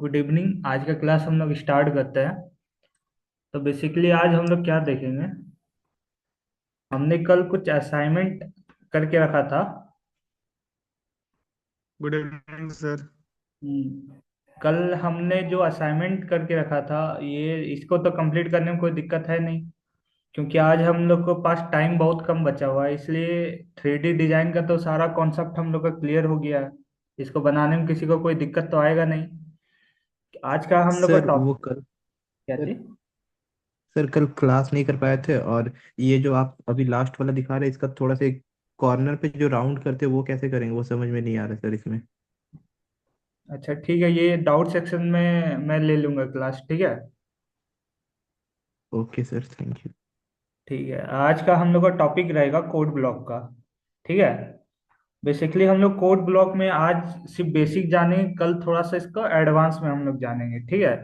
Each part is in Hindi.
Good evening. आज का क्लास हम लोग स्टार्ट करते हैं। तो बेसिकली आज हम लोग क्या देखेंगे। हमने कल कुछ असाइनमेंट करके रखा था। Good evening sir. कल हमने जो असाइनमेंट करके रखा था ये इसको तो कंप्लीट करने में कोई दिक्कत है नहीं, क्योंकि आज हम लोग को पास टाइम बहुत कम बचा हुआ है। इसलिए 3D डिजाइन का तो सारा कॉन्सेप्ट हम लोग का क्लियर हो गया है। इसको बनाने में किसी को कोई दिक्कत तो आएगा नहीं। आज का हम लोग का सर वो टॉपिक कल क्या सर थी? सर कल क्लास नहीं कर पाए थे। और ये जो आप अभी लास्ट वाला दिखा रहे हैं इसका थोड़ा सा कॉर्नर पे जो राउंड करते हैं वो कैसे करेंगे, वो समझ में नहीं आ रहा सर इसमें। अच्छा ठीक है, ये डाउट सेक्शन में मैं ले लूंगा क्लास, ठीक है। Okay sir, thank you. ठीक है, आज का हम लोग का टॉपिक रहेगा कोड ब्लॉक का। ठीक है। बेसिकली हम लोग कोड ब्लॉक में आज सिर्फ बेसिक जानेंगे, कल थोड़ा सा इसका एडवांस में हम लोग जानेंगे, ठीक है।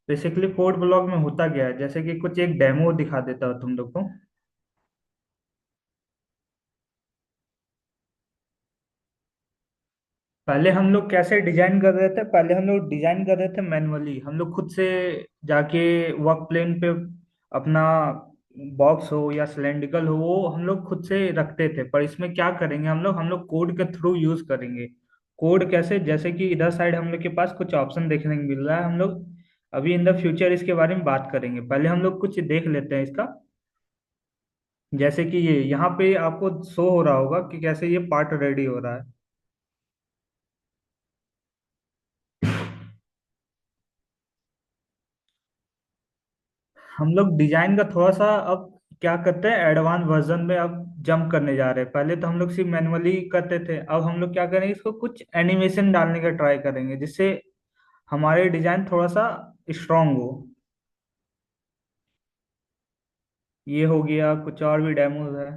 बेसिकली कोड ब्लॉक में होता क्या है, जैसे कि कुछ एक डेमो दिखा देता हूँ तुम लोग को। पहले हम लोग कैसे डिजाइन कर रहे थे, पहले हम लोग डिजाइन कर रहे थे मैनुअली, हम लोग खुद से जाके वर्क प्लेन पे अपना बॉक्स हो या सिलेंड्रिकल हो वो हम लोग खुद से रखते थे। पर इसमें क्या करेंगे, हम लोग कोड के थ्रू यूज करेंगे। कोड कैसे, जैसे कि इधर साइड हम लोग के पास कुछ ऑप्शन देखने को मिल रहा है। हम लोग अभी इन द फ्यूचर इसके बारे में बात करेंगे, पहले हम लोग कुछ देख लेते हैं इसका। जैसे कि ये यहाँ पे आपको शो हो रहा होगा कि कैसे ये पार्ट रेडी हो रहा है। हम लोग डिजाइन का थोड़ा सा अब क्या करते हैं, एडवांस वर्जन में अब जंप करने जा रहे हैं। पहले तो हम लोग सिर्फ मैनुअली करते थे, अब हम लोग क्या करेंगे, इसको कुछ एनिमेशन डालने का ट्राई करेंगे जिससे हमारे डिजाइन थोड़ा सा स्ट्रांग हो। ये हो गया, कुछ और भी डेमोज है।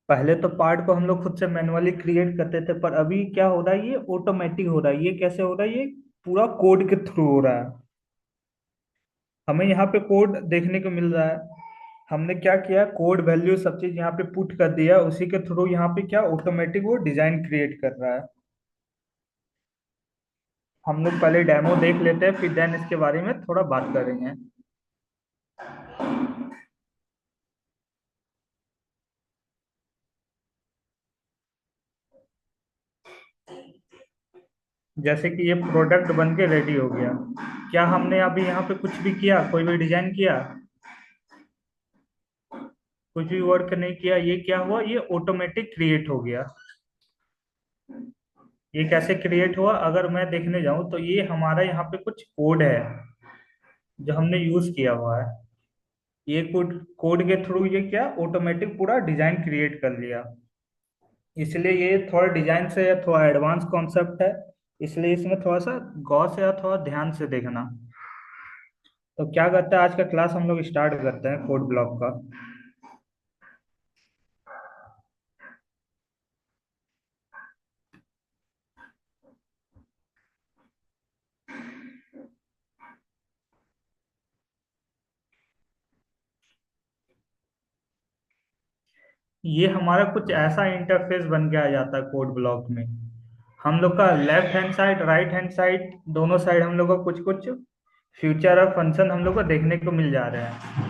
पहले तो पार्ट को हम लोग खुद से मैनुअली क्रिएट करते थे, पर अभी क्या हो रहा है, ये ऑटोमेटिक हो रहा है। ये कैसे हो रहा है, ये पूरा कोड के थ्रू हो रहा है। हमें यहाँ पे कोड देखने को मिल रहा है। हमने क्या किया, कोड वैल्यू सब चीज यहाँ पे पुट कर दिया, उसी के थ्रू यहाँ पे क्या ऑटोमेटिक वो डिजाइन क्रिएट कर रहा है। हम लोग पहले डेमो देख लेते हैं, फिर देन इसके बारे में थोड़ा बात करेंगे। जैसे कि ये प्रोडक्ट बन के रेडी हो गया। क्या हमने अभी यहाँ पे कुछ भी किया, कोई भी डिजाइन किया? कुछ भी वर्क नहीं किया। ये क्या हुआ, ये ऑटोमेटिक क्रिएट हो गया। ये कैसे क्रिएट हुआ, अगर मैं देखने जाऊं तो ये हमारा यहाँ पे कुछ कोड है जो हमने यूज किया हुआ है। ये कोड कोड के थ्रू ये क्या ऑटोमेटिक पूरा डिजाइन क्रिएट कर लिया। इसलिए ये थोड़ा डिजाइन से थोड़ा एडवांस कॉन्सेप्ट है, इसलिए इसमें थोड़ा सा गौर से या थोड़ा ध्यान से देखना। तो क्या करते हैं, आज का क्लास हम लोग स्टार्ट करते हैं कोड ब्लॉक का। ये हमारा कुछ ऐसा इंटरफेस बन के आ जाता है कोड ब्लॉक में। हम लोग का left hand side, right hand side, दोनों साइड हम लोग को कुछ कुछ फ्यूचर और फंक्शन हम लोग को देखने को मिल जा रहे हैं।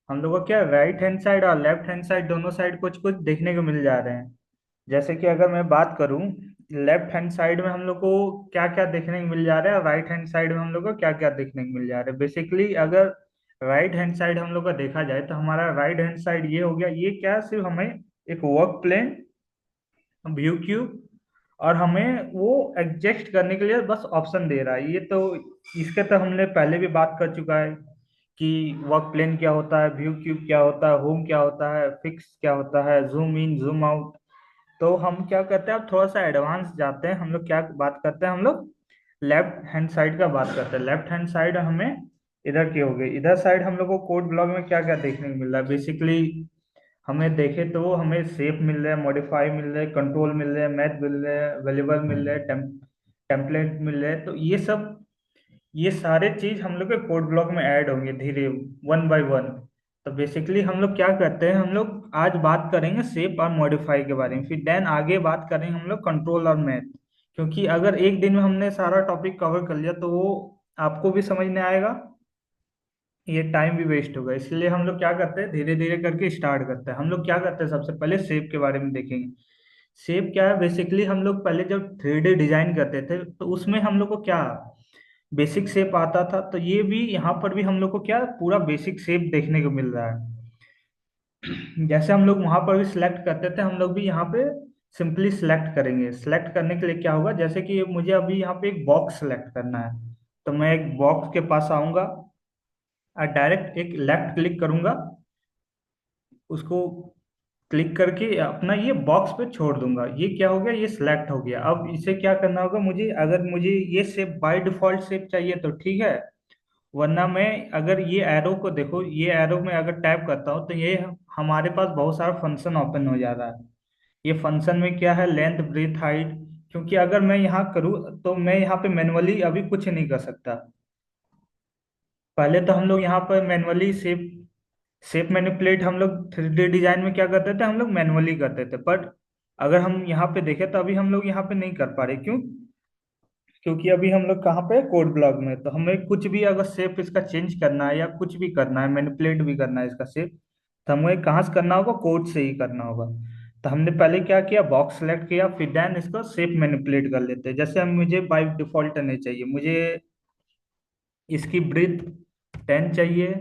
हम लोग को क्या राइट हैंड साइड और लेफ्ट हैंड साइड दोनों साइड कुछ कुछ देखने को मिल जा रहे हैं। जैसे कि अगर मैं बात करूं, लेफ्ट हैंड साइड में हम लोग को क्या क्या देखने को मिल जा रहा है और राइट हैंड साइड में हम लोग को क्या क्या देखने को मिल जा रहा है। बेसिकली अगर राइट हैंड साइड हम लोग का देखा जाए तो हमारा राइट हैंड साइड ये हो गया। ये क्या, सिर्फ हमें एक वर्क प्लेन, व्यू क्यूब और हमें वो एडजस्ट करने के लिए बस ऑप्शन दे रहा है। ये तो इसके तो हमने पहले भी बात कर चुका है कि वर्क प्लेन क्या होता है, व्यू क्यूब क्या होता है, होम क्या होता है, फिक्स क्या होता है, जूम इन जूम आउट। तो हम क्या करते हैं, अब थोड़ा सा एडवांस जाते हैं, हम लोग क्या बात करते हैं, हम लोग लेफ्ट हैंड साइड का बात करते हैं। लेफ्ट हैंड साइड हमें इधर की हो गई, इधर साइड हम लोग को कोड ब्लॉक में क्या क्या देखने को मिल रहा है बेसिकली। हमें देखे तो हमें सेफ मिल रहे हैं, मॉडिफाई मिल रहे हैं, कंट्रोल मिल रहे हैं, मैथ मिल रहे हैं, वेरिएबल मिल रहे हैं, टेम्पलेट मिल रहे हैं। तो ये सब, ये सारे चीज हम लोग के कोड ब्लॉक में ऐड होंगे धीरे, वन बाय वन। तो बेसिकली हम लोग क्या करते हैं, हम लोग आज बात करेंगे शेप और मॉडिफाई के बारे में, फिर देन आगे बात करेंगे हम लोग कंट्रोल और मैथ। क्योंकि अगर एक दिन में हमने सारा टॉपिक कवर कर लिया तो वो आपको भी समझ नहीं आएगा, ये टाइम भी वेस्ट होगा। इसलिए हम लोग क्या करते हैं, धीरे धीरे करके स्टार्ट करते हैं। हम लोग क्या करते हैं, सबसे पहले शेप के बारे में देखेंगे। शेप क्या है, बेसिकली हम लोग पहले जब 3D डिजाइन करते थे तो उसमें हम लोग को क्या बेसिक शेप आता था, तो ये भी यहाँ पर भी हम लोग को क्या पूरा बेसिक शेप देखने को मिल रहा है। जैसे हम लोग वहां पर भी सिलेक्ट करते थे, हम लोग भी यहाँ पे सिंपली सिलेक्ट करेंगे। सिलेक्ट करने के लिए क्या होगा, जैसे कि मुझे अभी यहाँ पे एक बॉक्स सेलेक्ट करना है, तो मैं एक बॉक्स के पास आऊंगा और डायरेक्ट एक लेफ्ट क्लिक करूंगा, उसको क्लिक करके अपना ये बॉक्स पे छोड़ दूंगा। ये क्या हो गया, ये सिलेक्ट हो गया। अब इसे क्या करना होगा मुझे, अगर मुझे ये शेप बाय डिफॉल्ट शेप चाहिए तो ठीक है, वरना मैं अगर ये एरो को देखो, ये एरो में अगर टैप करता हूँ तो ये हमारे पास बहुत सारा फंक्शन ओपन हो जा रहा है। ये फंक्शन में क्या है, लेंथ ब्रेथ हाइट। क्योंकि अगर मैं यहाँ करूँ तो मैं यहाँ पे मैनुअली अभी कुछ नहीं कर सकता। पहले तो हम लोग यहाँ पर मैनुअली शेप शेप मैनिपुलेट हम लोग 3D डिजाइन में क्या करते थे, हम लोग मैनुअली करते थे। बट अगर हम यहाँ पे देखें तो अभी हम लोग यहाँ पे नहीं कर पा रहे, क्यों? क्योंकि अभी हम लोग कहाँ पे, कोड ब्लॉक में। तो हमें कुछ भी अगर शेप इसका चेंज करना है या कुछ भी करना है, मैनिपुलेट भी करना है इसका शेप, तो हमें कहाँ से करना होगा, कोड से ही करना होगा। तो हमने पहले क्या किया, बॉक्स सेलेक्ट किया, फिर देन इसको शेप मैनिपुलेट कर लेते हैं। जैसे हम, मुझे बाय डिफॉल्ट नहीं चाहिए, मुझे इसकी ब्रीथ 10 चाहिए,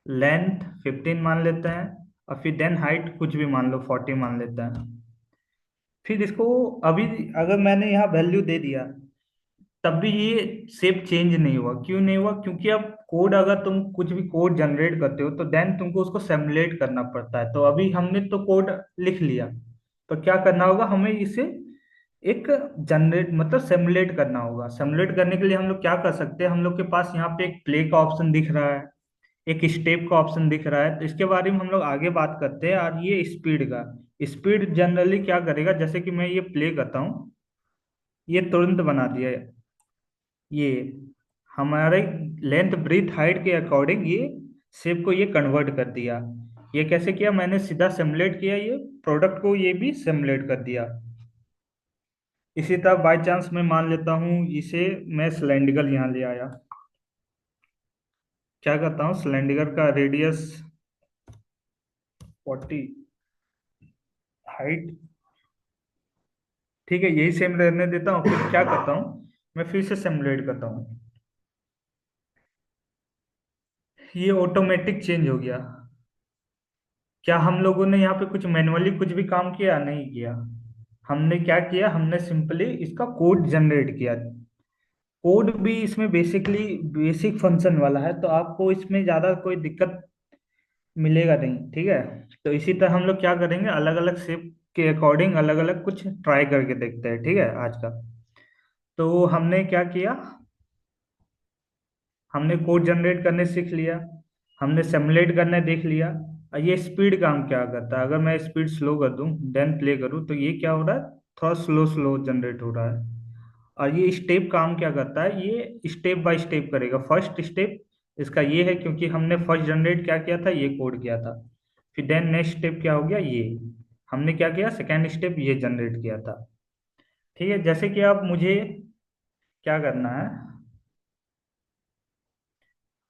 लेंथ 15 मान लेते हैं, और फिर देन हाइट कुछ भी मान लो 40 मान लेते हैं। फिर इसको अभी अगर मैंने यहाँ वैल्यू दे दिया तब भी ये शेप चेंज नहीं हुआ। क्यों नहीं हुआ, क्योंकि अब कोड, अगर तुम कुछ भी कोड जनरेट करते हो तो देन तुमको उसको सिमुलेट करना पड़ता है। तो अभी हमने तो कोड लिख लिया, तो क्या करना होगा, हमें इसे एक जनरेट मतलब सिमुलेट करना होगा। सिमुलेट करने के लिए हम लोग क्या कर सकते हैं, हम लोग के पास यहाँ पे एक प्ले का ऑप्शन दिख रहा है, एक स्टेप का ऑप्शन दिख रहा है। तो इसके बारे में हम लोग आगे बात करते हैं। और ये स्पीड का, स्पीड जनरली क्या करेगा, जैसे कि मैं ये प्ले करता हूँ, ये तुरंत बना दिया है। ये हमारे लेंथ ब्रीथ हाइट के अकॉर्डिंग ये शेप को ये कन्वर्ट कर दिया। ये कैसे किया, मैंने सीधा सिमुलेट किया, ये प्रोडक्ट को ये भी सिमुलेट कर दिया। इसी तरह बाय चांस मैं मान लेता हूँ इसे, मैं सिलेंड्रिकल यहाँ ले आया, क्या करता हूँ, सिलेंडर का रेडियस 40, हाइट, ठीक है, यही सेम रहने देता हूँ। फिर क्या करता हूँ, मैं फिर से सिमुलेट करता हूँ, ये ऑटोमेटिक चेंज हो गया। क्या हम लोगों ने यहाँ पे कुछ मैनुअली कुछ भी काम किया, नहीं किया। हमने क्या किया, हमने सिंपली इसका कोड जनरेट किया। कोड भी इसमें बेसिकली बेसिक फंक्शन वाला है, तो आपको इसमें ज़्यादा कोई दिक्कत मिलेगा नहीं, ठीक है। तो इसी तरह हम लोग क्या करेंगे, अलग अलग शेप के अकॉर्डिंग अलग अलग कुछ ट्राई करके देखते हैं, ठीक है आज का। तो हमने क्या किया, हमने कोड जनरेट करने सीख लिया, हमने सिमुलेट करने देख लिया। और ये स्पीड काम क्या करता है, अगर मैं स्पीड स्लो कर दूं देन प्ले करूं तो ये क्या हो रहा है, थोड़ा स्लो स्लो जनरेट हो रहा है। और ये स्टेप काम क्या करता है, ये स्टेप बाय स्टेप करेगा। फर्स्ट स्टेप इसका ये है, क्योंकि हमने फर्स्ट जनरेट क्या किया था, ये कोड किया था। फिर देन नेक्स्ट स्टेप क्या हो गया, ये हमने क्या किया, सेकेंड स्टेप ये जनरेट किया था। ठीक है, जैसे कि अब मुझे क्या करना है,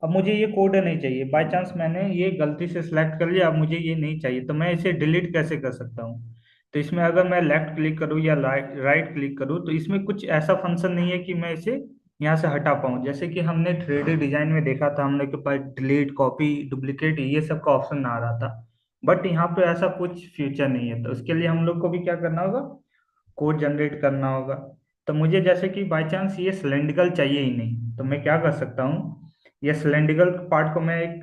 अब मुझे ये कोड नहीं चाहिए, बाय चांस मैंने ये गलती से सिलेक्ट कर लिया, अब मुझे ये नहीं चाहिए, तो मैं इसे डिलीट कैसे कर सकता हूँ। तो इसमें अगर मैं लेफ्ट क्लिक करूँ या राइट क्लिक करूँ तो इसमें कुछ ऐसा फंक्शन नहीं है कि मैं इसे यहाँ से हटा पाऊँ। जैसे कि हमने 3D डिजाइन में देखा था, हमने के पास डिलीट कॉपी डुप्लीकेट ये सब का ऑप्शन आ रहा था। बट यहाँ पे ऐसा कुछ फीचर नहीं है, तो उसके लिए हम लोग को भी क्या करना होगा, कोड जनरेट करना होगा। तो मुझे जैसे कि बाय चांस ये सिलेंड्रिकल चाहिए ही नहीं, तो मैं क्या कर सकता हूँ, ये सिलेंड्रिकल पार्ट को मैं एक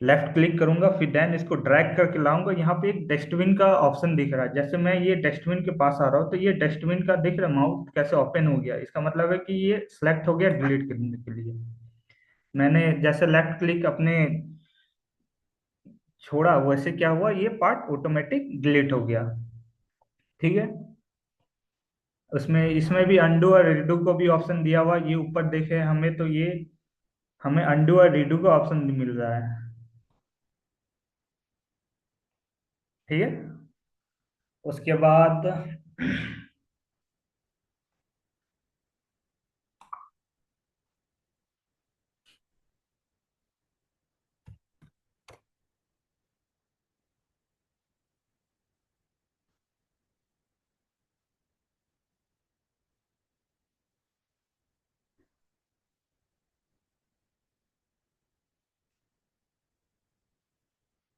लेफ्ट क्लिक करूंगा, फिर देन इसको ड्रैग करके लाऊंगा। यहाँ पे एक डस्टबिन का ऑप्शन दिख रहा है, जैसे मैं ये डस्टबिन के पास आ रहा हूँ तो ये डस्टबिन का दिख रहा है माउथ कैसे ओपन हो गया, इसका मतलब है कि ये सिलेक्ट हो गया डिलीट करने के लिए। मैंने जैसे लेफ्ट क्लिक अपने छोड़ा वैसे क्या हुआ, ये पार्ट ऑटोमेटिक डिलीट हो गया। ठीक है। उसमें इसमें भी अंडू और रिडू को भी ऑप्शन दिया हुआ, ये ऊपर देखे हमें तो ये हमें अंडू और रिडू का ऑप्शन मिल रहा है। ठीक है। उसके बाद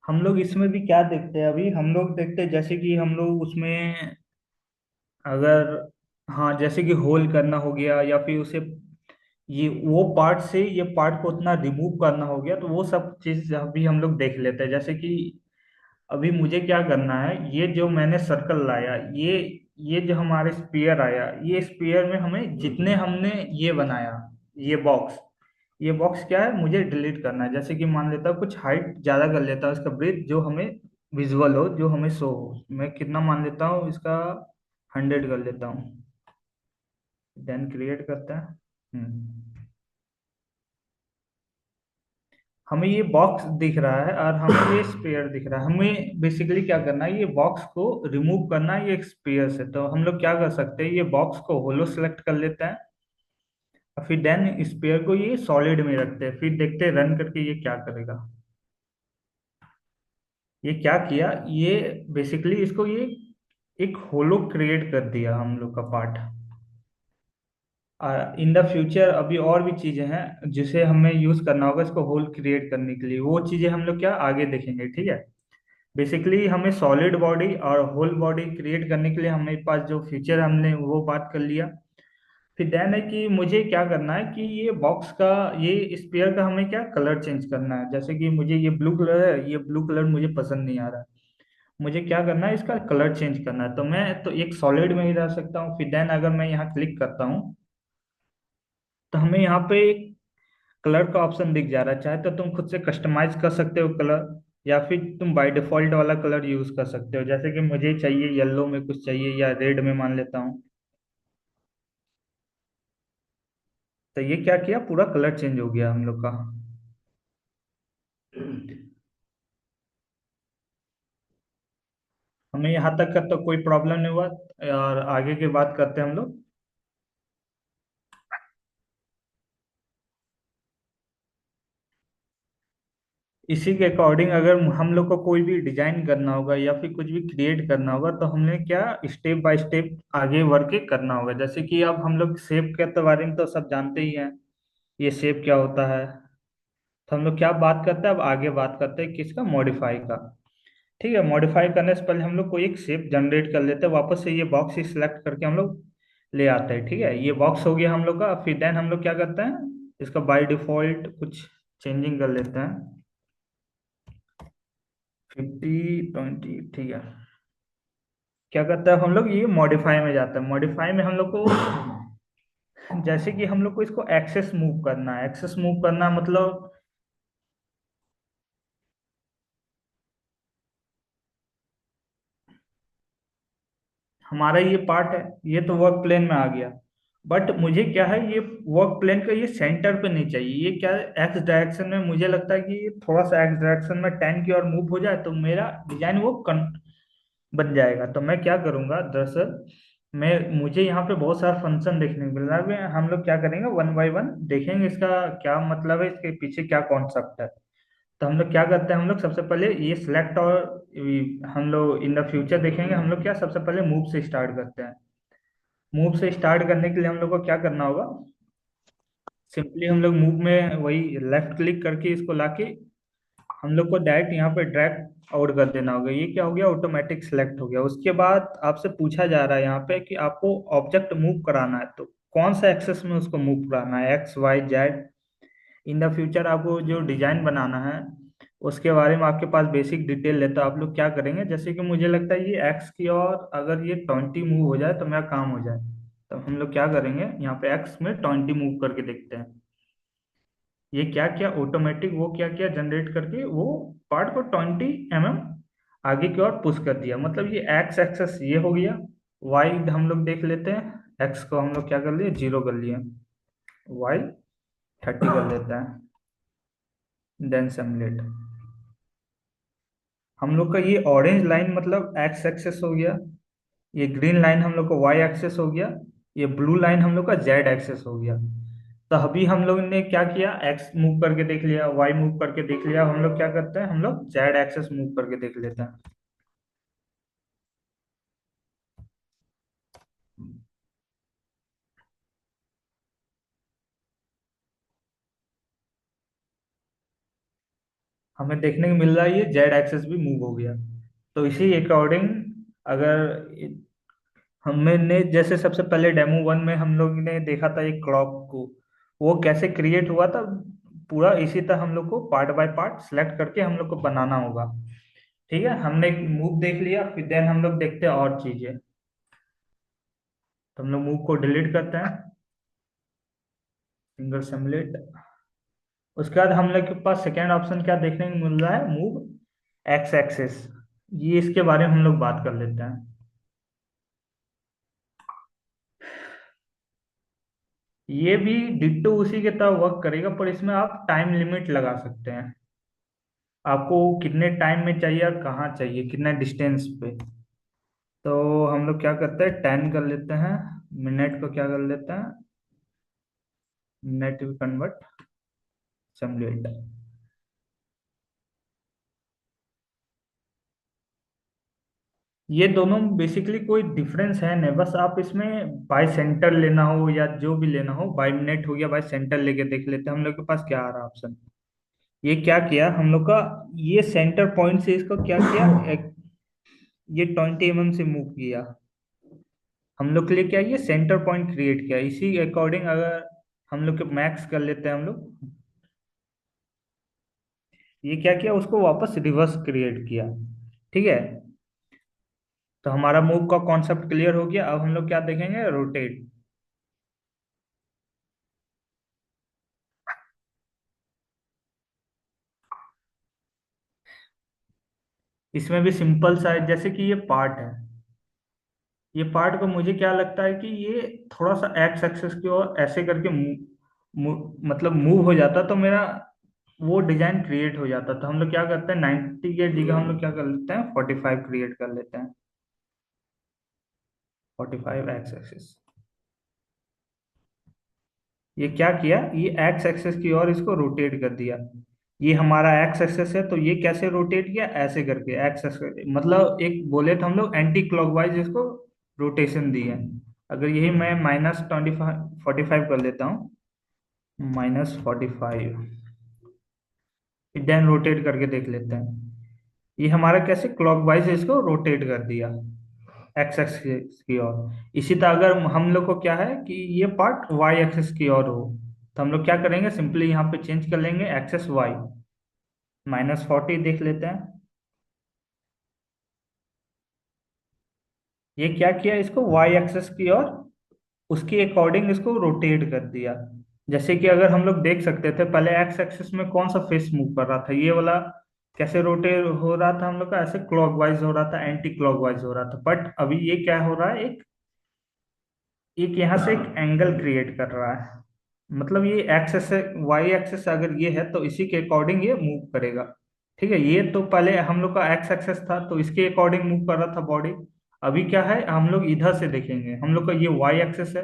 हम लोग इसमें भी क्या देखते हैं, अभी हम लोग देखते हैं जैसे कि हम लोग उसमें अगर, हाँ जैसे कि होल करना हो गया या फिर उसे ये वो पार्ट से ये पार्ट को उतना रिमूव करना हो गया, तो वो सब चीज अभी हम लोग देख लेते हैं। जैसे कि अभी मुझे क्या करना है, ये जो मैंने सर्कल लाया, ये जो हमारे स्पीयर आया, ये स्पीयर में हमें जितने हमने ये बनाया, ये बॉक्स ये बॉक्स क्या है मुझे डिलीट करना है। जैसे कि मान लेता हूँ कुछ हाइट ज्यादा कर लेता हूँ इसका ब्रेथ, जो हमें विजुअल हो, जो हमें शो हो। मैं कितना मान लेता हूँ इसका, 100 कर लेता हूँ। देन क्रिएट करता है। हमें ये बॉक्स दिख रहा है और हमें ये स्पेयर दिख रहा है। हमें बेसिकली क्या करना है, ये बॉक्स को रिमूव करना है, ये एक स्पेयर से। तो हम लोग क्या कर सकते हैं, ये बॉक्स को होलो सेलेक्ट कर लेते हैं और फिर देन स्पेयर को ये सॉलिड में रखते हैं, फिर देखते हैं रन करके ये क्या करेगा। ये क्या किया, ये बेसिकली इसको ये एक होलो क्रिएट कर दिया हम लोग का पार्ट। इन द फ्यूचर अभी और भी चीजें हैं जिसे हमें यूज करना होगा इसको होल क्रिएट करने के लिए, वो चीजें हम लोग क्या आगे देखेंगे। ठीक है। बेसिकली हमें सॉलिड बॉडी और होल बॉडी क्रिएट करने के लिए हमारे पास जो फीचर हमने वो बात कर लिया। फिर देन है कि मुझे क्या करना है कि ये बॉक्स का ये स्पेयर का हमें क्या कलर चेंज करना है। जैसे कि मुझे ये ब्लू कलर है, ये ब्लू कलर मुझे पसंद नहीं आ रहा है, मुझे क्या करना है इसका कलर चेंज करना है। तो मैं तो एक सॉलिड में ही रह सकता हूँ। फिर देन अगर मैं यहाँ क्लिक करता हूँ तो हमें यहाँ पे एक कलर का ऑप्शन दिख जा रहा है। चाहे तो तुम खुद से कस्टमाइज कर सकते हो कलर, या फिर तुम बाय डिफॉल्ट वाला कलर यूज कर सकते हो। जैसे कि मुझे चाहिए येलो में कुछ चाहिए या रेड में मान लेता हूँ। तो ये क्या किया, पूरा कलर चेंज हो गया हम लोग का। हमें यहाँ तक का तो कोई प्रॉब्लम नहीं हुआ, और आगे की बात करते हैं हम लोग। इसी के अकॉर्डिंग अगर हम लोग को कोई भी डिजाइन करना होगा या फिर कुछ भी क्रिएट करना होगा, तो हमने क्या स्टेप बाय स्टेप आगे बढ़ के करना होगा। जैसे कि अब हम लोग शेप के तो बारे में तो सब जानते ही हैं, ये शेप क्या होता है। तो हम लोग क्या बात करते हैं, अब आगे बात करते हैं किसका, मॉडिफाई का। ठीक है। मॉडिफाई करने से पहले हम लोग को एक शेप जनरेट कर लेते हैं, वापस से ये बॉक्स ही सिलेक्ट करके हम लोग ले आते हैं। ठीक है। ये बॉक्स हो गया हम लोग का। फिर देन हम लोग क्या करते हैं, इसका बाय डिफॉल्ट कुछ चेंजिंग कर लेते हैं, 50 20। ठीक है। क्या करता है हम लोग, ये मॉडिफाई में जाता है। मॉडिफाई में हम लोग को जैसे कि हम लोग को इसको एक्सेस मूव करना है। एक्सेस मूव करना मतलब हमारा ये पार्ट है, ये तो वर्क प्लेन में आ गया। बट मुझे क्या है, ये वर्क प्लेन का ये सेंटर पे नहीं चाहिए। ये क्या है, एक्स डायरेक्शन में मुझे लगता है कि ये थोड़ा सा एक्स डायरेक्शन में 10 की ओर मूव हो जाए तो मेरा डिजाइन वो बन जाएगा। तो मैं क्या करूंगा दरअसल, मैं मुझे यहाँ पे बहुत सारा फंक्शन देखने को मिल रहा है। हम लोग क्या करेंगे, वन बाय वन देखेंगे इसका क्या मतलब है, इसके पीछे क्या कॉन्सेप्ट है। तो हम लोग क्या करते हैं, हम लोग सबसे पहले ये सिलेक्ट और हम लोग इन द फ्यूचर देखेंगे। हम लोग क्या सबसे पहले मूव से स्टार्ट करते हैं। मूव से स्टार्ट करने के लिए हम लोग को क्या करना होगा, सिंपली हम लोग मूव में वही लेफ्ट क्लिक करके इसको लाके हम लोग को डायरेक्ट यहाँ पे ड्रैग आउट कर देना होगा। ये क्या हो गया, ऑटोमेटिक सेलेक्ट हो गया। उसके बाद आपसे पूछा जा रहा है यहाँ पे कि आपको ऑब्जेक्ट मूव कराना है तो कौन सा एक्सेस में उसको मूव कराना है, x y z. In the future आपको जो डिजाइन बनाना है उसके बारे में आपके पास बेसिक डिटेल लेता आप लोग क्या करेंगे, जैसे कि मुझे लगता है ये एक्स की और अगर ये 20 मूव हो जाए तो मेरा काम हो जाए। तो हम लोग क्या करेंगे, यहाँ पे एक्स में 20 मूव करके देखते हैं। ये क्या किया ऑटोमेटिक, वो क्या किया जनरेट करके वो पार्ट को 20 mm आगे की ओर पुश कर दिया। मतलब ये एक्स एक्सेस ये हो गया। वाई हम लोग देख लेते हैं, एक्स को हम लोग क्या कर लिए 0 कर लिए, वाई 30 कर लेते हैं, देन सिमुलेट। हम लोग का ये ऑरेंज लाइन मतलब एक्स एक्सेस हो गया, ये ग्रीन लाइन हम लोग का वाई एक्सेस हो गया, ये ब्लू लाइन हम लोग का जेड एक्सेस हो गया। तो अभी हम लोग ने क्या किया, एक्स मूव करके देख लिया, वाई मूव करके देख लिया, हम लोग क्या करते हैं, हम लोग जेड एक्सेस मूव करके देख लेते हैं। हमें देखने को मिल रहा है ये जेड एक्सेस भी मूव हो गया। तो इसी अकॉर्डिंग अगर हमने जैसे सबसे पहले डेमो वन में हम लोग ने देखा था एक क्लॉक को, वो कैसे क्रिएट हुआ था, पूरा इसी तरह हम लोग को पार्ट बाय पार्ट सिलेक्ट करके हम लोग को बनाना होगा। ठीक है, हमने मूव देख लिया, फिर देन हम लोग देखते हैं और चीजें। तो हम लोग मूव को डिलीट करते हैं, सिंगल सिमुलेट। उसके बाद हम लोग के पास सेकेंड ऑप्शन क्या देखने को मिल रहा है, मूव एक्स एक्सिस। ये इसके बारे में हम लोग बात कर लेते हैं। ये भी डिट्टो उसी के तरह वर्क करेगा, पर इसमें आप टाइम लिमिट लगा सकते हैं, आपको कितने टाइम में चाहिए और कहाँ चाहिए, कितना डिस्टेंस पे। तो हम लोग क्या करते हैं 10 कर लेते हैं, मिनट को क्या कर लेते हैं, मिनट कन्वर्ट सिमुलेट। ये दोनों बेसिकली कोई डिफरेंस है नहीं, बस आप इसमें बाय सेंटर लेना हो या जो भी लेना हो, बाय मिनट हो गया, बाय सेंटर लेके देख लेते हैं हम लोग के पास क्या आ रहा है ऑप्शन। ये क्या किया हम लोग का, ये सेंटर पॉइंट से इसको क्या किया, ये 20 mm से मूव किया। हम लोग के लिए क्या, ये सेंटर पॉइंट क्रिएट किया। इसी अकॉर्डिंग अगर हम लोग के मैक्स कर लेते हैं हम लोग, ये क्या किया उसको वापस रिवर्स क्रिएट किया। ठीक है, तो हमारा मूव का कॉन्सेप्ट क्लियर हो गया। अब हम लोग क्या देखेंगे, रोटेट। इसमें भी सिंपल सा है, जैसे कि ये पार्ट है, ये पार्ट को मुझे क्या लगता है कि ये थोड़ा सा एक्स एक्सेस की ओर ऐसे करके मतलब मूव हो जाता तो मेरा वो डिजाइन क्रिएट हो जाता। तो हम लोग क्या करते हैं 90 के जगह हम लोग क्या कर लेते हैं 45 क्रिएट कर लेते हैं, 45 एक्स एक्सेस। ये क्या किया, ये एक्स एक्सेस की ओर इसको रोटेट कर दिया। ये हमारा एक्स एक्सेस है, तो ये कैसे रोटेट किया, ऐसे करके एक्स एक्सेस, मतलब एक बोले तो हम लोग एंटी क्लॉकवाइज इसको रोटेशन दिए। अगर यही मैं -25 45 कर लेता हूँ, -45, देन रोटेट करके देख लेते हैं। ये हमारा कैसे क्लॉकवाइज इसको रोटेट कर दिया एक्स एक्सिस की ओर। इसी तरह अगर हम लोग को क्या है कि ये पार्ट वाई एक्सिस की ओर हो, तो हम लोग क्या करेंगे, सिंपली यहाँ पे चेंज कर लेंगे एक्सेस वाई, -40 देख लेते हैं। ये क्या किया, इसको वाई एक्सेस की ओर उसके अकॉर्डिंग इसको रोटेट कर दिया। जैसे कि अगर हम लोग देख सकते थे पहले एक्स एक्सिस में कौन सा फेस मूव कर रहा था, ये वाला कैसे रोटेट हो रहा था हम लोग का, ऐसे क्लॉकवाइज हो रहा था, एंटी क्लॉकवाइज हो रहा था। बट अभी ये क्या हो रहा है, एक एक यहाँ से एक एंगल क्रिएट कर रहा है। मतलब ये एक्सेस है, वाई एक्सेस अगर ये है तो इसी के अकॉर्डिंग ये मूव करेगा। ठीक है, ये तो पहले हम लोग का एक्स एक्सेस था तो इसके अकॉर्डिंग मूव कर रहा था बॉडी। अभी क्या है, हम लोग इधर से देखेंगे, हम लोग का ये वाई एक्सेस है,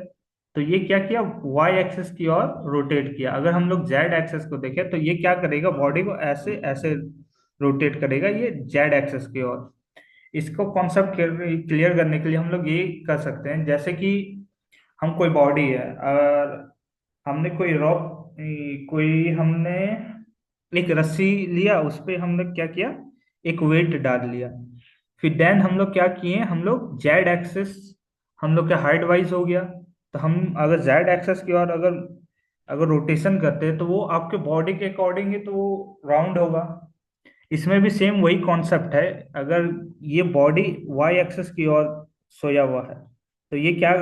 तो ये क्या किया, वाई एक्सेस की ओर रोटेट किया। अगर हम लोग जेड एक्सेस को देखें तो ये क्या करेगा, बॉडी को ऐसे ऐसे रोटेट करेगा, ये जेड एक्सेस की ओर। इसको कॉन्सेप्ट क्लियर करने के लिए हम लोग ये कर सकते हैं, जैसे कि हम कोई बॉडी है और हमने कोई रॉक, कोई हमने एक रस्सी लिया, उस पे हमने क्या किया, एक वेट डाल लिया। फिर देन हम लोग क्या किए, हम लोग जेड एक्सेस हम लोग का हाइट वाइज हो गया। तो हम अगर जेड एक्सेस की और अगर अगर रोटेशन करते हैं तो वो आपके बॉडी के अकॉर्डिंग ही तो वो राउंड होगा। इसमें भी सेम वही कॉन्सेप्ट है। अगर ये बॉडी वाई एक्सिस की ओर सोया हुआ है, तो ये क्या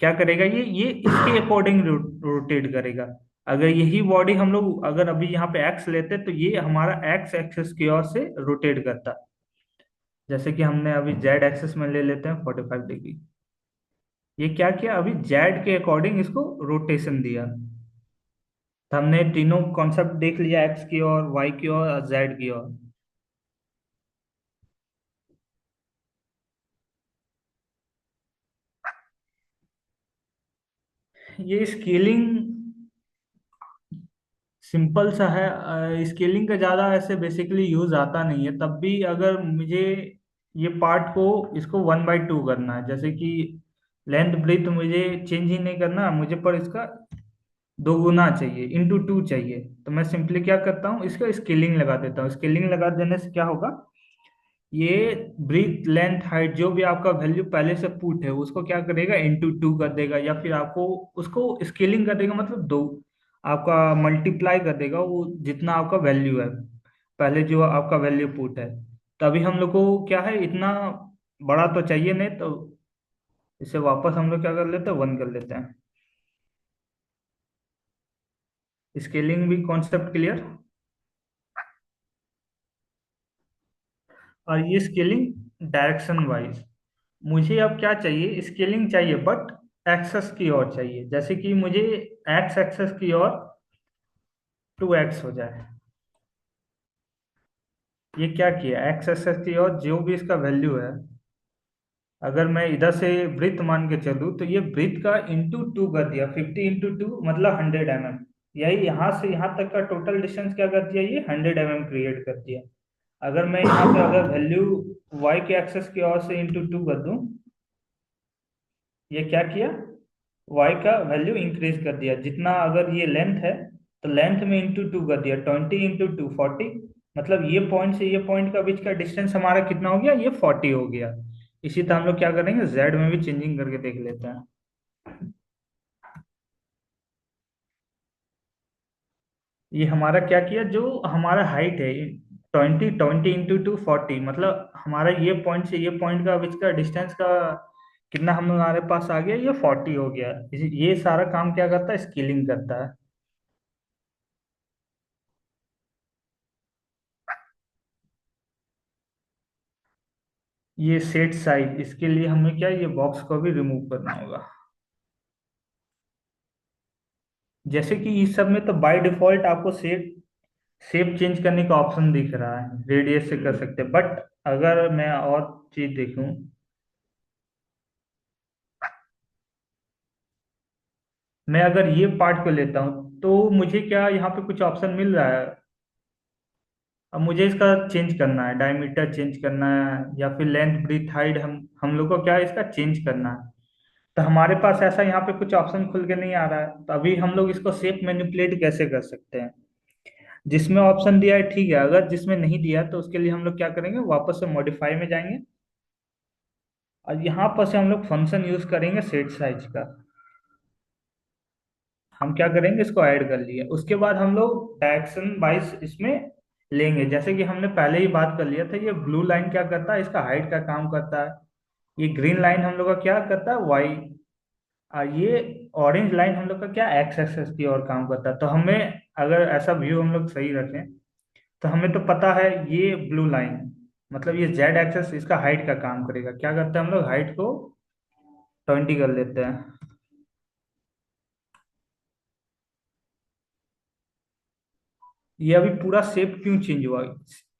क्या करेगा, ये इसके अकॉर्डिंग रोटेट करेगा। अगर यही बॉडी हम लोग अगर अभी यहाँ पे एक्स लेते तो ये हमारा एक्स एक्सिस की ओर से रोटेट करता। जैसे कि हमने अभी जेड एक्सिस में ले लेते हैं 45 डिग्री। ये क्या किया, अभी जेड के अकॉर्डिंग इसको रोटेशन दिया। तो हमने तीनों कॉन्सेप्ट देख लिया, एक्स की ओर, वाई की ओर और जेड की ओर। ये स्केलिंग सिंपल सा है। स्केलिंग का ज़्यादा ऐसे बेसिकली यूज आता नहीं है, तब भी अगर मुझे ये पार्ट को इसको 1/2 करना है, जैसे कि लेंथ ब्रेथ मुझे चेंज ही नहीं करना मुझे, पर इसका 2 गुना चाहिए, × 2 चाहिए। तो मैं सिंपली क्या करता हूँ, इसका स्केलिंग लगा देता हूँ। स्केलिंग लगा देने से क्या होगा, ये ब्रीथ लेंथ हाइट जो भी आपका वैल्यू पहले से पुट है उसको क्या करेगा, × 2 कर देगा, या फिर आपको उसको स्केलिंग कर देगा, मतलब दो आपका मल्टीप्लाई कर देगा वो जितना आपका वैल्यू है, पहले जो आपका वैल्यू पुट है। तो अभी हम लोग को क्या है, इतना बड़ा तो चाहिए नहीं, तो इसे वापस हम लोग क्या कर लेते हैं, 1 कर लेते हैं। स्केलिंग भी कॉन्सेप्ट क्लियर। और ये स्केलिंग डायरेक्शन वाइज, मुझे अब क्या चाहिए, स्केलिंग चाहिए बट एक्सेस की ओर चाहिए। जैसे कि मुझे एक्स एक्सेस की ओर 2x हो जाए। ये क्या किया, एक्स एक्सेस की ओर जो भी इसका वैल्यू है, अगर मैं इधर से वृत्त मान के चलूँ तो ये वृत्त का × 2 कर दिया, 50 × 2 मतलब 100 mm। यही यहाँ से यहाँ तक का टोटल डिस्टेंस क्या कर दिया, ये 100 mm क्रिएट कर दिया। अगर मैं यहाँ पे अगर वैल्यू y के एक्सेस की ओर से × 2 कर दूं, ये क्या किया, y का वैल्यू इंक्रीज कर दिया। जितना अगर ये लेंथ है तो लेंथ में × 2 कर दिया, 20 × 2 40। मतलब ये पॉइंट से ये पॉइंट का बीच का डिस्टेंस हमारा कितना हो गया, ये 40 हो गया। इसी तरह हम लोग क्या करेंगे, जेड में भी चेंजिंग करके देख लेते हैं। ये हमारा क्या किया, जो हमारा हाइट है 20 × 2 मतलब हमारा ये पॉइंट से ये पॉइंट का बीच का डिस्टेंस का कितना हमारे पास आ गया, ये 40 हो गया। ये सारा काम क्या करता है, स्केलिंग करता है। ये सेट साइज, इसके लिए हमें क्या, ये बॉक्स को भी रिमूव करना होगा। जैसे कि इस सब में तो बाय डिफॉल्ट आपको शेप शेप चेंज करने का ऑप्शन दिख रहा है, रेडियस से कर सकते हैं, बट अगर मैं और चीज देखूं, मैं अगर ये पार्ट को लेता हूं तो मुझे क्या यहाँ पे कुछ ऑप्शन मिल रहा है। अब मुझे इसका चेंज करना है, डायमीटर चेंज करना है, या फिर लेंथ ब्रीथ हाइट, हम लोग को क्या है, इसका चेंज करना है। तो हमारे पास ऐसा यहाँ पे कुछ ऑप्शन खुल के नहीं आ रहा है, तो अभी हम लोग इसको शेप मैनिपुलेट कैसे कर सकते हैं। जिसमें ऑप्शन दिया है ठीक है, अगर जिसमें नहीं दिया तो उसके लिए हम लोग क्या करेंगे, वापस से मॉडिफाई में जाएंगे और यहाँ पर से हम लोग फंक्शन यूज करेंगे सेट साइज का। हम क्या करेंगे, इसको ऐड कर लिए, उसके बाद हम लोग डायरेक्शन वाइज इसमें लेंगे। जैसे कि हमने पहले ही बात कर लिया था, ये ब्लू लाइन क्या करता है, इसका हाइट का काम करता है। ये ग्रीन लाइन हम लोग का क्या करता है, वाई। और ये ऑरेंज लाइन हम लोग का क्या, एक्स एक्सेस की और काम करता है। तो हमें अगर ऐसा व्यू हम लोग सही रखें, तो हमें तो पता है ये ब्लू लाइन मतलब ये जेड एक्सेस इसका हाइट का काम करेगा। क्या करते हैं हम लोग, हाइट को 20 कर लेते हैं। ये अभी पूरा शेप क्यों चेंज हुआ,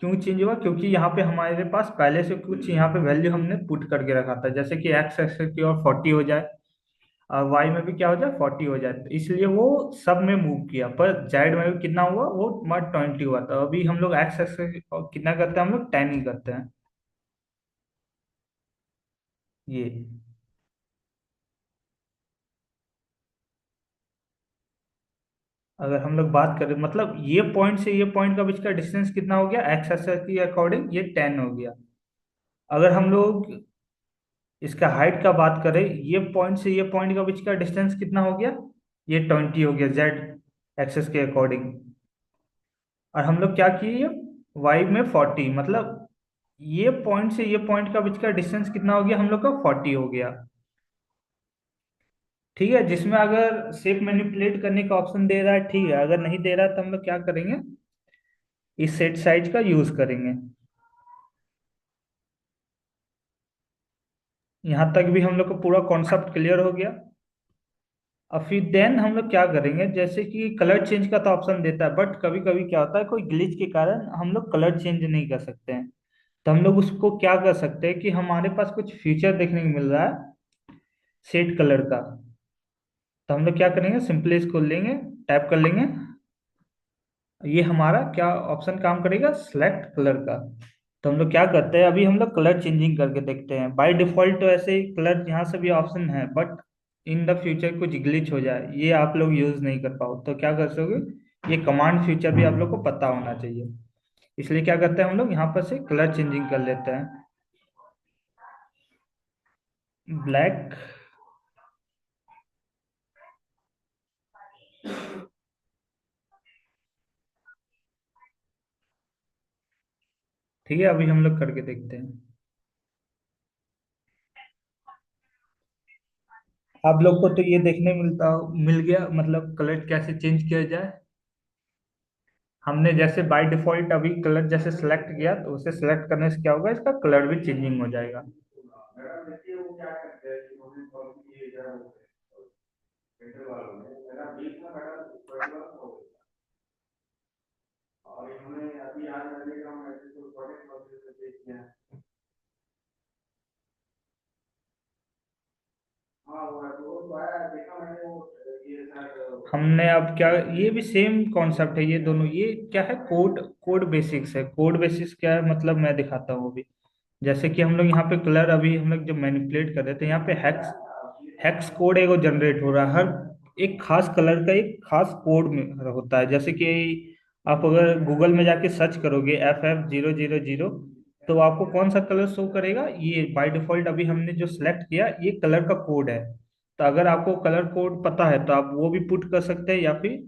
क्यों चेंज हुआ, क्योंकि यहाँ पे हमारे पास पहले से कुछ यहाँ पे वैल्यू हमने पुट करके रखा था, जैसे कि एक्स एक्सेस की और 40 हो जाए और वाई में भी क्या हो जाए, 40 हो जाए। तो इसलिए वो सब में मूव किया, पर जेड में भी कितना हुआ, वो मत 20 हुआ था। अभी हम लोग एक्स एक्सेस कितना करते हैं, हम लोग 10 ही करते हैं। ये अगर हम लोग बात करें, मतलब ये पॉइंट से ये पॉइंट का बीच का डिस्टेंस कितना हो गया, एक्स एक्सेस के अकॉर्डिंग ये 10 हो गया। अगर हम लोग इसका हाइट का बात करें, ये पॉइंट से ये पॉइंट का बीच का डिस्टेंस कितना हो गया, ये 20 हो गया जेड एक्सेस के अकॉर्डिंग। और हम लोग क्या किए, वाई में 40, मतलब ये पॉइंट से ये पॉइंट का बीच का डिस्टेंस कितना हो गया हम लोग का, 40 हो गया। ठीक है, जिसमें अगर शेप मैनिपुलेट करने का ऑप्शन दे रहा है ठीक है, अगर नहीं दे रहा है तो हम लोग क्या करेंगे, इस सेट साइज का यूज करेंगे। यहाँ तक भी हम लोग को पूरा कॉन्सेप्ट क्लियर हो गया। अब फिर देन हम लोग क्या करेंगे, जैसे कि कलर चेंज का तो ऑप्शन देता है, बट कभी कभी क्या होता है कोई ग्लिच के कारण हम लोग कलर चेंज नहीं कर सकते हैं। तो हम लोग उसको क्या कर सकते हैं कि हमारे पास कुछ फीचर देखने को मिल रहा है शेड कलर का। तो हम लोग क्या करेंगे, सिंपली इसको लेंगे, टाइप कर लेंगे, ये हमारा क्या ऑप्शन काम करेगा, सिलेक्ट कलर का। तो हम लोग क्या करते हैं, अभी हम लोग कलर चेंजिंग करके देखते हैं। बाय डिफॉल्ट तो ऐसे ही कलर यहाँ से भी ऑप्शन है, बट इन द फ्यूचर कुछ ग्लिच हो जाए, ये आप लोग यूज नहीं कर पाओ तो क्या कर सकोगे, ये कमांड फ्यूचर भी आप लोग को पता होना चाहिए। इसलिए क्या करते हैं हम लोग यहाँ पर से कलर चेंजिंग कर लेते हैं, ब्लैक। ठीक है, अभी हम लोग करके देखते हैं। आप लोग को तो ये देखने मिल गया, मतलब कलर कैसे चेंज किया जाए। हमने जैसे बाय डिफॉल्ट अभी कलर जैसे सेलेक्ट किया, तो उसे सेलेक्ट करने से क्या होगा, इसका कलर भी चेंजिंग हो जाएगा। हमने अब क्या, ये भी सेम कॉन्सेप्ट है, ये दोनों ये क्या है, कोड कोड बेसिक्स है। कोड बेसिक्स क्या है मतलब, मैं दिखाता हूँ अभी। जैसे कि हम लोग यहाँ पे कलर, अभी हम लोग जब मैनिपुलेट कर रहे थे, यहाँ पे हेक्स हेक्स कोड एगो जनरेट हो रहा है। हर एक खास कलर का एक खास कोड में होता है। जैसे कि आप अगर गूगल में जाके सर्च करोगे FF000, तो आपको कौन सा कलर शो करेगा, ये बाय डिफॉल्ट अभी हमने जो सिलेक्ट किया ये कलर का कोड है। तो अगर आपको कलर कोड पता है तो आप वो भी पुट कर सकते हैं, या फिर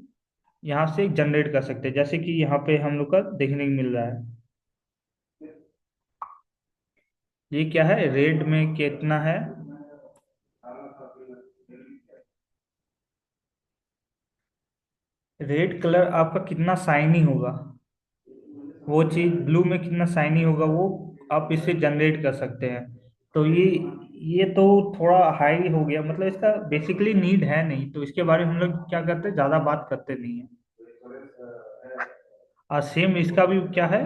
यहाँ से जनरेट कर सकते हैं, जैसे कि यहाँ पे हम लोग का देखने को मिल रहा है। ये क्या है, रेड में कितना है, रेड कलर आपका कितना शाइनी होगा, वो चीज ब्लू में कितना शाइनी होगा, वो आप इससे जनरेट कर सकते हैं। तो ये तो थोड़ा हाई हो गया, मतलब इसका बेसिकली नीड है नहीं, तो इसके बारे में हम लोग क्या करते हैं, ज्यादा बात करते नहीं है। और सेम इसका भी क्या है,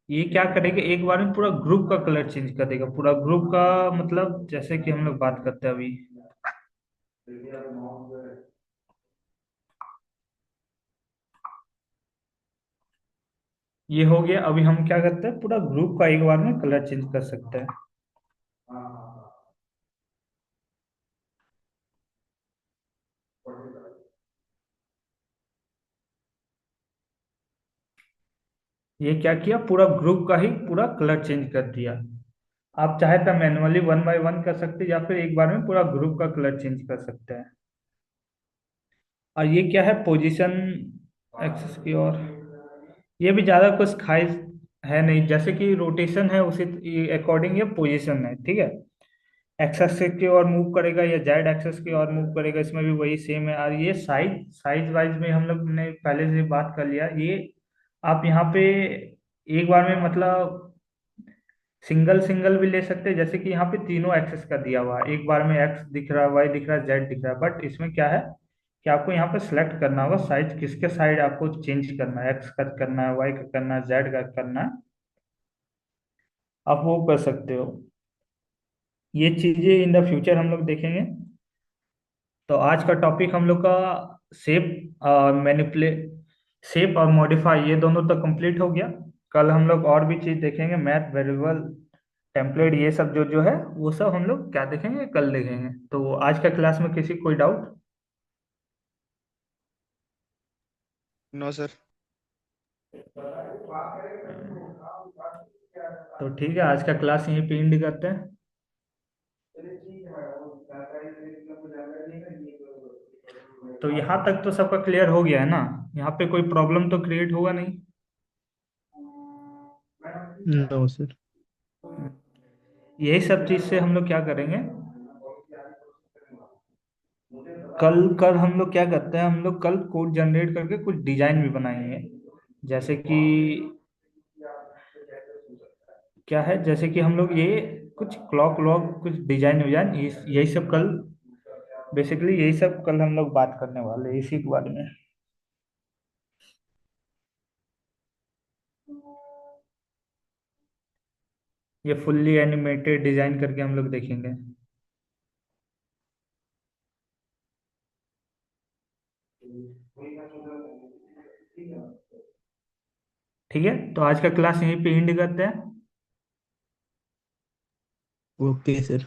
ये क्या करेगा, एक बार में पूरा ग्रुप का कलर चेंज कर देगा, पूरा ग्रुप का। मतलब जैसे कि हम लोग बात करते हैं अभी, ये हो गया। अभी हम क्या करते हैं, पूरा ग्रुप का एक बार में कलर चेंज कर सकते हैं। ये क्या किया, पूरा ग्रुप का ही पूरा कलर चेंज कर दिया। आप चाहे तो मैनुअली वन बाय वन कर सकते हैं, या फिर एक बार में पूरा ग्रुप का कलर चेंज कर सकते हैं। और ये क्या है, पोजीशन एक्सेस की और, ये भी ज्यादा कुछ खास है नहीं, जैसे कि रोटेशन है उसी अकॉर्डिंग ये पोजीशन है। ठीक है, एक्सेस की ओर मूव करेगा या जेड एक्सेस की ओर मूव करेगा, इसमें भी वही सेम है। और ये साइज साइज वाइज में हम लोग ने पहले से बात कर लिया। ये आप यहाँ पे एक बार में मतलब सिंगल सिंगल भी ले सकते हैं, जैसे कि यहाँ पे तीनों एक्सेस का दिया हुआ है, एक बार में एक्स दिख रहा है, वाई दिख रहा है, जेड दिख रहा है। बट इसमें क्या है कि आपको यहाँ पे सिलेक्ट करना होगा साइज, किसके साइड आपको चेंज करना है, एक्स का करना है, वाई का करना है, जेड का करना है, आप वो कर सकते हो। ये चीजें इन द फ्यूचर हम लोग देखेंगे। तो आज का टॉपिक हम लोग का शेप मैनिपुले शेप और मॉडिफाई, ये दोनों तो कंप्लीट हो गया। कल हम लोग और भी चीज देखेंगे, मैथ वेरिएबल, टेम्पलेट, ये सब जो जो है वो सब हम लोग क्या देखेंगे, कल देखेंगे। तो आज का क्लास में किसी कोई डाउट? No sir. तो ठीक है, आज का क्लास यहीं पे एंड करते हैं। तो यहाँ तक तो सबका क्लियर हो गया है ना? यहाँ पे कोई प्रॉब्लम तो क्रिएट होगा नहीं? No sir. यही सब चीज से हम लोग क्या करेंगे, कल कल हम लोग क्या करते हैं, हम लोग कल कोड जनरेट करके कुछ डिजाइन भी बनाएंगे। जैसे कि क्या है, जैसे कि हम लोग ये कुछ क्लॉक व्लॉक कुछ डिजाइन विजाइन यही सब कल, बेसिकली यही सब कल हम लोग बात करने वाले हैं इसी के बारे में। ये फुल्ली एनिमेटेड डिजाइन करके हम लोग देखेंगे। ठीक है, तो आज का क्लास यहीं पे एंड करते हैं। Okay sir.